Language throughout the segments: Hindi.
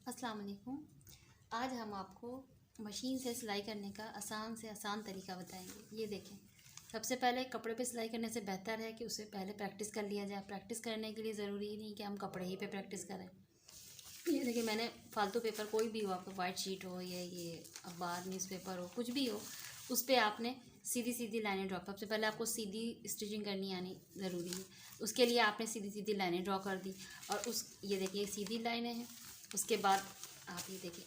अस्सलाम वालेकुम। आज हम आपको मशीन से सिलाई करने का आसान से आसान तरीका बताएंगे। ये देखें, सबसे पहले कपड़े पे सिलाई करने से बेहतर है कि उसे पहले प्रैक्टिस कर लिया जाए। प्रैक्टिस करने के लिए ज़रूरी नहीं कि हम कपड़े ही पे प्रैक्टिस करें। ये देखिए, मैंने फालतू पेपर कोई भी हो, आपका वाइट शीट हो या ये अखबार न्यूज़पेपर हो, कुछ भी हो, उस पर आपने सीधी सीधी लाइनें ड्रॉ। सबसे पहले आपको सीधी स्टिचिंग करनी आनी ज़रूरी है। उसके लिए आपने सीधी सीधी लाइनें ड्रॉ कर दी और ये देखिए सीधी लाइनें हैं। उसके बाद आप ये देखिए,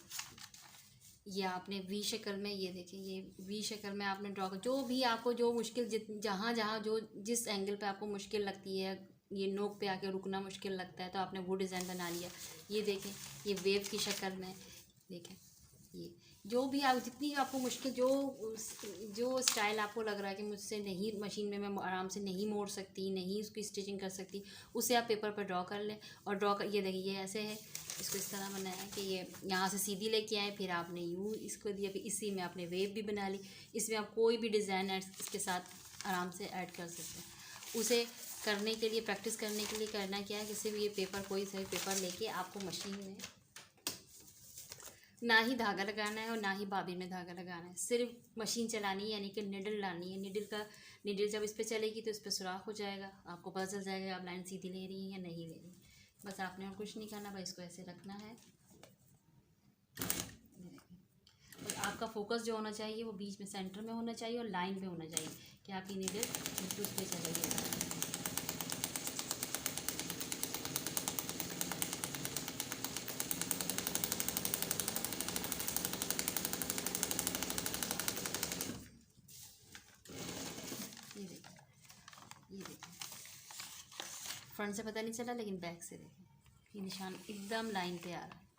ये आपने वी शक्ल में, ये देखिए ये वी शक्ल में आपने ड्रॉ कर, जो भी आपको जो मुश्किल जहाँ जहाँ जो जिस एंगल पे आपको मुश्किल लगती है, ये नोक पे आके रुकना मुश्किल लगता है, तो आपने वो डिज़ाइन बना लिया। ये देखें, ये वेव की शक्ल में देखें, ये जो भी आप जितनी आपको मुश्किल जो स्टाइल आपको लग रहा है कि मुझसे नहीं, मशीन में मैं आराम से नहीं मोड़ सकती, नहीं उसकी स्टिचिंग कर सकती, उसे आप पेपर पर ड्रॉ कर लें। और ड्रॉ कर, ये देखिए ये ऐसे है, इसको इस तरह बनाया कि ये यहाँ से सीधी लेके आए, फिर आपने यूँ इसको दिया, फिर इसी में आपने वेव भी बना ली। इसमें आप कोई भी डिज़ाइन इसके साथ आराम से ऐड कर सकते हैं। उसे करने के लिए, प्रैक्टिस करने के लिए करना क्या है कि सिर्फ ये पेपर, कोई सा पेपर लेके आपको मशीन में ना ही धागा लगाना है और ना ही बाबी में धागा लगाना है, सिर्फ मशीन चलानी है, यानी कि निडल डालनी है। निडल जब इस पर चलेगी तो इस पर सुराख हो जाएगा, आपको पता चल जाएगा आप लाइन सीधी ले रही हैं या नहीं ले रही। बस आपने और कुछ नहीं करना, बस इसको ऐसे रखना है। और आपका फोकस जो होना चाहिए वो बीच में सेंटर में होना चाहिए और लाइन पे होना चाहिए कि आपकी निडल बिल्कुल उस पर चलेगी। ये देखिए, ये देखिए, फ्रंट से पता नहीं चला, लेकिन बैक से देखिए ये निशान एकदम लाइन पे आ रहा है।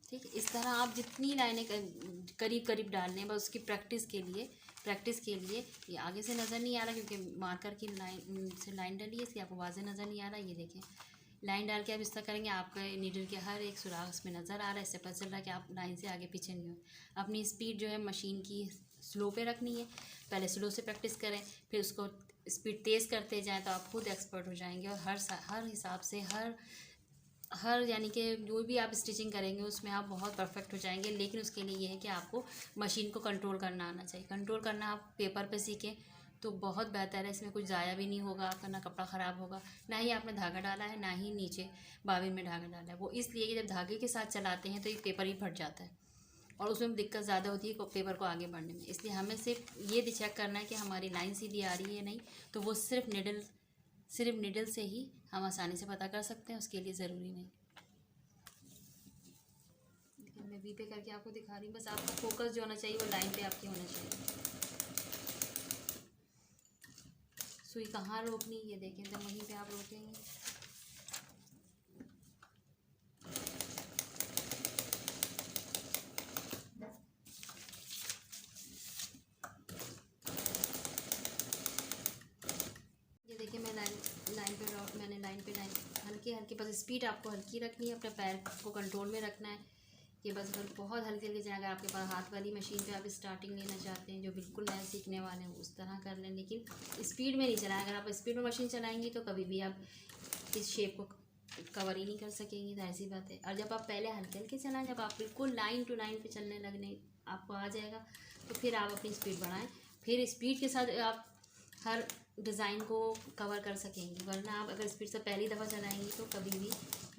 ठीक है, इस तरह आप जितनी लाइनें करीब करीब डाल लें, बस उसकी प्रैक्टिस के लिए ये आगे से नज़र नहीं आ रहा क्योंकि मार्कर की लाइन से लाइन डाली है, इसलिए आपको वाज़े नज़र नहीं आ रहा। ये देखें, लाइन डाल के आप इस तरह करेंगे, आपका नीडल के हर एक सुराख उसमें नज़र आ रहा है। इससे पता चल रहा है कि आप लाइन से आगे पीछे नहीं हो। अपनी स्पीड जो है मशीन की स्लो पे रखनी है। पहले स्लो से प्रैक्टिस करें, फिर उसको स्पीड तेज़ करते जाएँ तो आप खुद एक्सपर्ट हो जाएंगे। और हर हिसाब से हर यानी कि जो भी आप स्टिचिंग करेंगे उसमें आप बहुत परफेक्ट हो जाएंगे। लेकिन उसके लिए ये है कि आपको मशीन को कंट्रोल करना आना चाहिए। कंट्रोल करना आप पेपर पे सीखें तो बहुत बेहतर है। इसमें कुछ ज़ाया भी नहीं होगा आपका, ना कपड़ा ख़राब होगा, ना ही आपने धागा डाला है, ना ही नीचे बाबी में धागा डाला है। वो इसलिए कि जब धागे के साथ चलाते हैं तो ये पेपर ही फट जाता है और उसमें दिक्कत ज़्यादा होती है पेपर को आगे बढ़ने में। इसलिए हमें सिर्फ ये चेक करना है कि हमारी लाइन सीधी आ रही है नहीं, तो वो सिर्फ निडल से ही हम आसानी से पता कर सकते हैं, उसके लिए ज़रूरी नहीं। मैं वी पे करके आपको दिखा रही हूँ, बस आपका फोकस जो होना चाहिए वो लाइन पे आपकी होना चाहिए। सुई कहाँ रोकनी, ये देखें, जब वहीं पे आप रोकेंगे मैंने लाइन हल्की हल्की, बस स्पीड आपको हल्की रखनी है, अपने पैर को कंट्रोल में रखना है कि बस बहुत हल्की हल्की जाए। अगर आपके पास हाथ वाली मशीन पे आप स्टार्टिंग लेना चाहते हैं, जो बिल्कुल नया सीखने वाले हैं, उस तरह कर लें, लेकिन स्पीड में नहीं चलाएं। अगर आप स्पीड में मशीन चलाएंगी तो कभी भी आप इस शेप को कवर ही नहीं कर सकेंगी, जाहिर सी बात है। और जब आप पहले हल्के हल्के चलाएं, जब आप बिल्कुल लाइन टू लाइन पे चलने लगने आपको आ जाएगा, तो फिर आप अपनी स्पीड बढ़ाएं। फिर स्पीड के साथ आप हर डिज़ाइन को कवर कर सकेंगी। वरना आप अगर स्पीड से पहली दफ़ा चलाएंगी तो कभी भी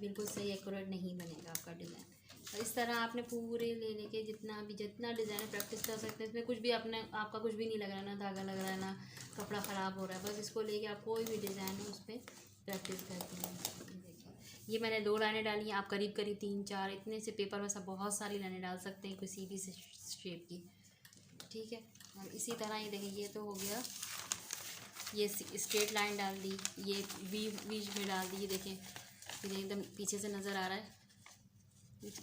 बिल्कुल सही एक्यूरेट नहीं बनेगा आपका डिज़ाइन। तो इस तरह आपने पूरे लेके जितना डिज़ाइन प्रैक्टिस कर सकते हैं। इसमें कुछ भी आपका कुछ भी नहीं लग रहा है, ना धागा लग रहा है, ना कपड़ा ख़राब हो रहा है। बस इसको लेके आप कोई भी डिज़ाइन है उस पर प्रैक्टिस करते हैं। देखिए, ये मैंने 2 लाइनें डाली हैं, आप करीब करीब 3-4 इतने से पेपर में सब बहुत सारी लाइनें डाल सकते हैं, कोई सीधी से शेप की। ठीक है, और इसी तरह ये देखिए, ये तो हो गया, ये स्ट्रेट लाइन डाल दी, ये बीच में डाल दी। ये देखें, ये एकदम पीछे से नज़र आ रहा है,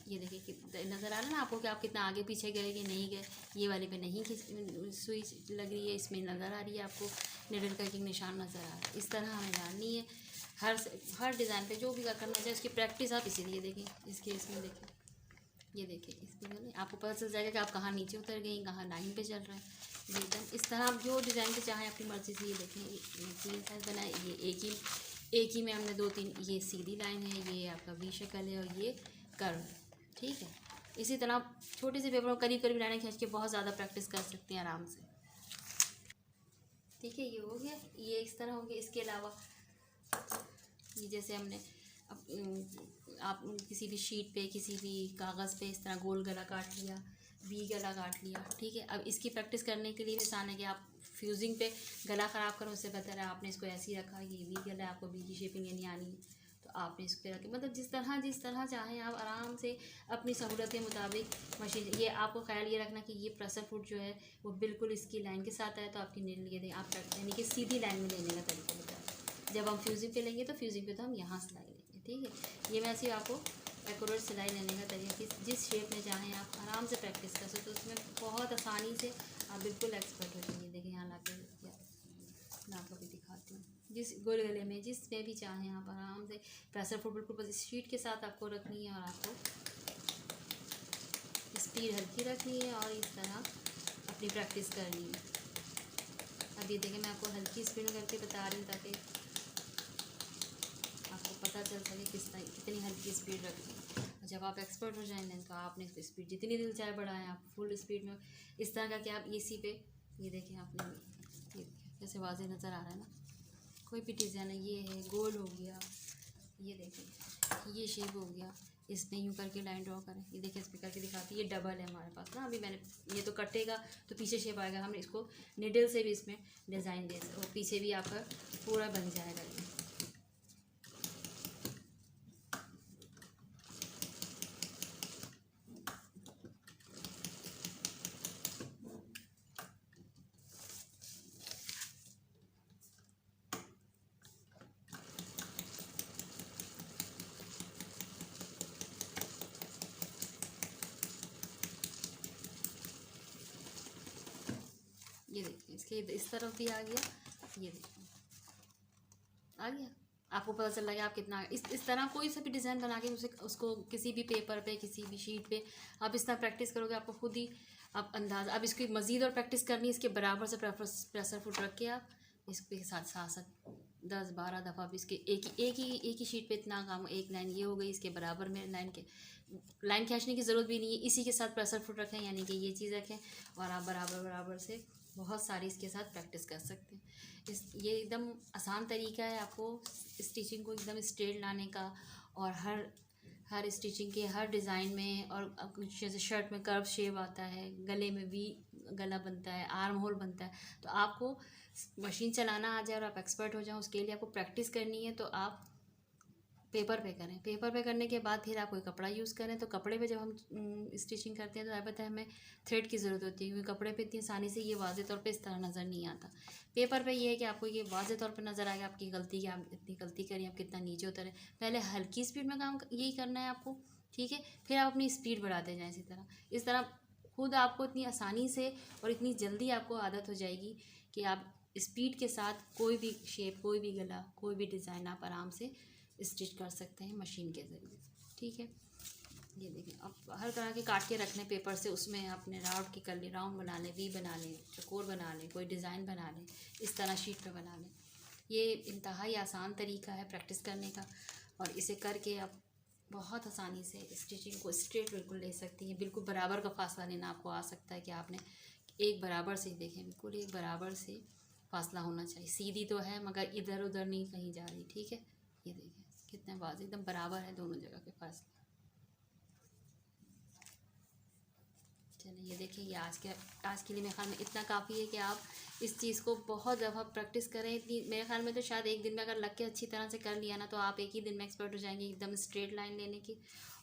ये देखिए नज़र आ रहा है ना आपको कि आप कितना आगे पीछे गए कि नहीं गए। ये वाले पे नहीं सुई लग रही है, इसमें नज़र आ रही है आपको निडल का एक निशान नज़र आ रहा है। इस तरह हमें डालनी है हर डिज़ाइन पे जो भी करना चाहिए उसकी प्रैक्टिस आप इसीलिए देखें। इसके इसमें देखें, ये देखिए, इसमें आपको पता चल जाएगा कि आप कहाँ नीचे उतर गई, कहाँ लाइन पे चल रहे हैं। एकदम इस तरह आप जो डिज़ाइन पे चाहें अपनी मर्ज़ी से। ये देखें, ये 3 साइज बनाए, ये एक ही में हमने 2-3, ये सीधी लाइन है, ये आपका वी शक्ल है, और ये कर्व। ठीक है, इसी तरह छोटे से पेपर में करीब करीब लाइनें खींच के बहुत ज़्यादा प्रैक्टिस कर सकते हैं आराम से। ठीक है, ये हो गया, ये इस तरह हो गया। इसके अलावा ये जैसे हमने आप किसी भी शीट पे, किसी भी कागज़ पे इस तरह गोल गला काट लिया, वी गला काट लिया। ठीक है, अब इसकी प्रैक्टिस करने के लिए भी आसान है कि आप फ्यूजिंग पे गला ख़राब करो, उससे बेहतर है आपने इसको ऐसे ही रखा। ये वी गला है, आपको वी की शेपिंग नहीं आनी है तो आपने इस पर रखें, मतलब जिस तरह चाहें आप आराम से अपनी सहूलत के मुताबिक मशीन। ये आपको ख्याल ये रखना कि ये प्रेशर फुट जो है वो बिल्कुल इसकी लाइन के साथ है, तो आपकी नील ये दें आप यानी कि सीधी लाइन में लेने का तरीका होता है। जब हम फ्यूजिंग पे लेंगे तो फ्यूजिंग पे तो हम यहाँ सिलाई लेंगे। ठीक है, ये मैं ऐसे आपको एक्यूरेट सिलाई लेने का तरीका, जिस शेप में चाहें आप आराम से प्रैक्टिस कर सकते हो, तो उसमें बहुत आसानी से आप बिल्कुल एक्सपर्ट हो जाएंगे। देखिए यहाँ ला के मैं आपको भी दिखाती हूँ, जिस गोल गले में जिसमें भी चाहें आप आराम से प्रेशर फुट बिल्कुल बस शीट के साथ आपको रखनी है, और आपको स्पीड हल्की रखनी है और इस तरह अपनी प्रैक्टिस करनी है। अब ये देखें, मैं आपको हल्की स्पीड में करके बता रही हूँ ताकि आपको पता चल सके कितनी हल्की स्पीड रखनी है। जब आप एक्सपर्ट हो जाएंगे तो आपने इसको स्पीड जितनी दिल चाहे बढ़ाएं, आप फुल स्पीड में इस तरह का कि आप इसी पे ये देखें, आपने ये जैसे वाज़ेह नज़र आ रहा है ना, कोई भी डिज़ाइन है, ये है गोल हो गया, ये देखें ये शेप हो गया, इसमें यूँ करके लाइन ड्रॉ करें। ये देखिए इस पर करके दिखाती है, ये डबल है हमारे पास ना। अभी मैंने ये तो कटेगा तो पीछे शेप आएगा, हमने इसको निडल से भी इसमें डिज़ाइन दे और पीछे भी आपका पूरा बन जाएगा। ये देखिए इसके इस तरफ भी आ गया, ये देखिए आ गया। आपको पता चल रहा है आप कितना इस तरह कोई सा भी डिज़ाइन बना के उसको किसी भी पेपर पे, किसी भी शीट पे आप इस तरह प्रैक्टिस करोगे, आपको खुद ही आप अंदाज़। अब इसकी मज़ीद और प्रैक्टिस करनी है, इसके बराबर से प्रेशर फुट रख के आप इसके साथ साथ साथ 10-12 दफ़ा भी इसके एक ही शीट पे इतना काम। एक लाइन ये हो गई, इसके बराबर में लाइन खींचने की ज़रूरत भी नहीं है, इसी के साथ प्रेशर फुट रखें, यानी कि ये चीज़ रखें और आप बराबर से बहुत सारी इसके साथ प्रैक्टिस कर सकते हैं। ये एकदम आसान तरीका है आपको स्टिचिंग को एकदम स्ट्रेट लाने का, और हर स्टिचिंग के हर डिज़ाइन में, और जैसे शर्ट में कर्व शेप आता है, गले में वी गला बनता है, आर्म होल बनता है, तो आपको मशीन चलाना आ जाए और आप एक्सपर्ट हो जाओ, उसके लिए आपको प्रैक्टिस करनी है। तो आप पेपर पे करें, पेपर पे करने के बाद फिर आप कोई कपड़ा यूज़ करें। तो कपड़े पे जब हम स्टिचिंग करते हैं तो अलबत्ता हमें थ्रेड की ज़रूरत होती है, क्योंकि कपड़े पे इतनी आसानी से ये वाज़े तौर पे इस तरह नज़र नहीं आता। पेपर पे ये है कि आपको ये वाज़े तौर पे नज़र आएगा आपकी गलती, कि आप इतनी गलती करिए, आप कितना नीचे उतरें। पहले हल्की स्पीड में काम यही करना है आपको, ठीक है, फिर आप अपनी स्पीड बढ़ाते जाएँ। इस तरह खुद आपको इतनी आसानी से और इतनी जल्दी आपको आदत हो जाएगी कि आप स्पीड के साथ कोई भी शेप, कोई भी गला, कोई भी डिज़ाइन आप आराम से स्टिच कर सकते हैं मशीन के ज़रिए। ठीक है, ये देखिए अब हर तरह के काट के रखने पेपर से, उसमें आपने राउंड की कर ली, राउंड बना लें, वी बना लें, चकोर बना लें, कोई डिज़ाइन बना लें, इस तरह शीट पे बना लें। ये इंतहाई आसान तरीका है प्रैक्टिस करने का, और इसे करके आप बहुत आसानी से स्टिचिंग को स्ट्रेट बिल्कुल ले सकती हैं। बिल्कुल बराबर का फासला लेना आपको आ सकता है कि आपने एक बराबर से, देखें बिल्कुल एक बराबर से फासला होना चाहिए। सीधी तो है मगर इधर उधर नहीं कहीं जा रही। ठीक है, ये देखिए कितने वाज़ेह एकदम बराबर है दोनों जगह के फासले। चलिए ये देखिए, ये आज के लिए मेरे ख्याल में इतना काफ़ी है कि आप इस चीज़ को बहुत दफ़ा प्रैक्टिस करें। इतनी मेरे ख्याल में तो शायद एक दिन में अगर लग के अच्छी तरह से कर लिया ना, तो आप एक ही दिन में एक्सपर्ट हो जाएंगे एकदम स्ट्रेट लाइन लेने की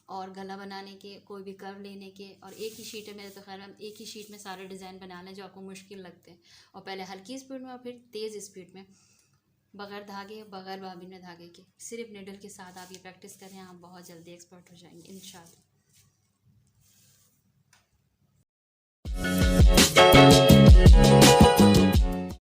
और गला बनाने के, कोई भी कर्व लेने के। और एक ही शीट है, मेरे तो ख्याल में एक ही शीट में सारे डिज़ाइन बना लें जो आपको मुश्किल लगते हैं, और पहले हल्की स्पीड में और फिर तेज़ स्पीड में, बगैर धागे, बगैर बाबिन में धागे के, सिर्फ निडल के साथ आप ये प्रैक्टिस करें, आप बहुत जल्दी एक्सपर्ट हो जाएंगे इंशाल्लाह।